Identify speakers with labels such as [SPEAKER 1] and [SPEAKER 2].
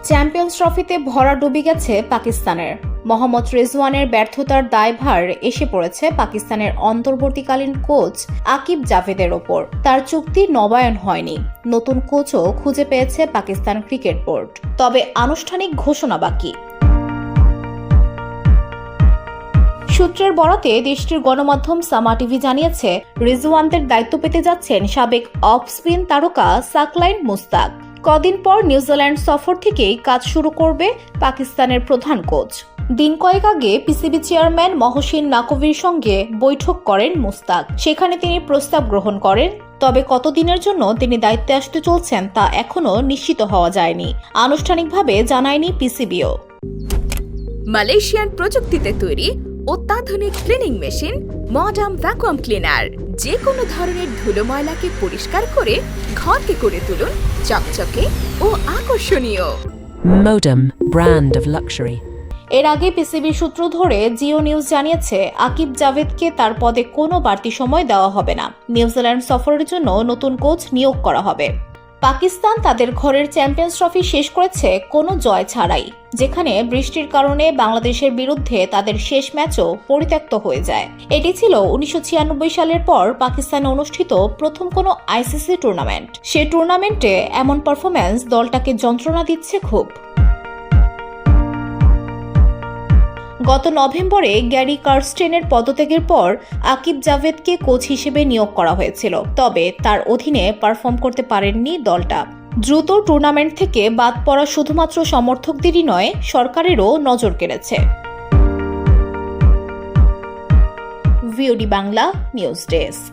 [SPEAKER 1] Champions ট্রফিতে ভরাডুবি গেছে পাকিস্তানের। মোহাম্মদ রেজওয়ানের ব্যর্থতার দায়ভার এসে পড়েছে পাকিস্তানের অন্তর্বর্তীকালীন কোচ আকিব জাভেদের ওপর। তার চুক্তি নবায়ন হয়নি। নতুন কোচও খুঁজে পেয়েছে পাকিস্তান ক্রিকেট বোর্ড, তবে আনুষ্ঠানিক ঘোষণা বাকি। সূত্রের বরাতে দেশটির গণমাধ্যম সামা টিভি জানিয়েছে, রিজওয়ানদের দায়িত্ব পেতে যাচ্ছেন সাবেক অফ স্পিন তারকা সাকলাইন মুস্তাক। কদিন পর নিউজিল্যান্ড সফর থেকেই কাজ শুরু করবে পাকিস্তানের প্রধান কোচ। দিন কয়েক আগে পিসিবি চেয়ারম্যান মহসিন নাকভির সঙ্গে বৈঠক করেন মুস্তাক। সেখানে তিনি প্রস্তাব গ্রহণ করেন, তবে কতদিনের জন্য তিনি দায়িত্বে আসতে চলছেন তা এখনও নিশ্চিত হওয়া যায়নি। আনুষ্ঠানিকভাবে জানায়নি পিসিবিও।
[SPEAKER 2] মালয়েশিয়ান প্রযুক্তিতে তৈরি অত্যাধুনিক cleaning machine modern vacuum cleaner যে কোনো ধরনের ধুলো ময়লাকে পরিষ্কার করে ঘরকে করে তুলুন চকচকে ও আকর্ষণীয়।
[SPEAKER 3] Modem, brand of luxury.
[SPEAKER 1] এর আগে পিসিবি সূত্র ধরে জিও নিউজ জানিয়েছে, আকিব জাভেদকে তার পদে কোনো বাড়তি সময় দেওয়া হবে না। নিউজিল্যান্ড সফরের জন্য নতুন কোচ নিয়োগ করা হবে। পাকিস্তান তাদের ঘরের চ্যাম্পিয়ন্স ট্রফি শেষ করেছে কোনো জয় ছাড়াই, যেখানে বৃষ্টির কারণে বাংলাদেশের বিরুদ্ধে তাদের শেষ ম্যাচও পরিত্যক্ত হয়ে যায়। এটি ছিল 1996 সালের পর পাকিস্তানে অনুষ্ঠিত প্রথম কোনো আইসিসি টুর্নামেন্ট। সে টুর্নামেন্টে এমন পারফরম্যান্স দলটাকে যন্ত্রণা দিচ্ছে খুব। গত নভেম্বরে গ্যারি কার্স্টেনের পদত্যাগের পর আকিব জাভেদকে কোচ হিসেবে নিয়োগ করা হয়েছিল, তবে তার অধীনে পারফর্ম করতে পারেননি দলটা। দ্রুত টুর্নামেন্ট থেকে বাদ পড়া শুধুমাত্র সমর্থকদেরই নয়, সরকারেরও নজর কেড়েছে। VOD Bangla news desk.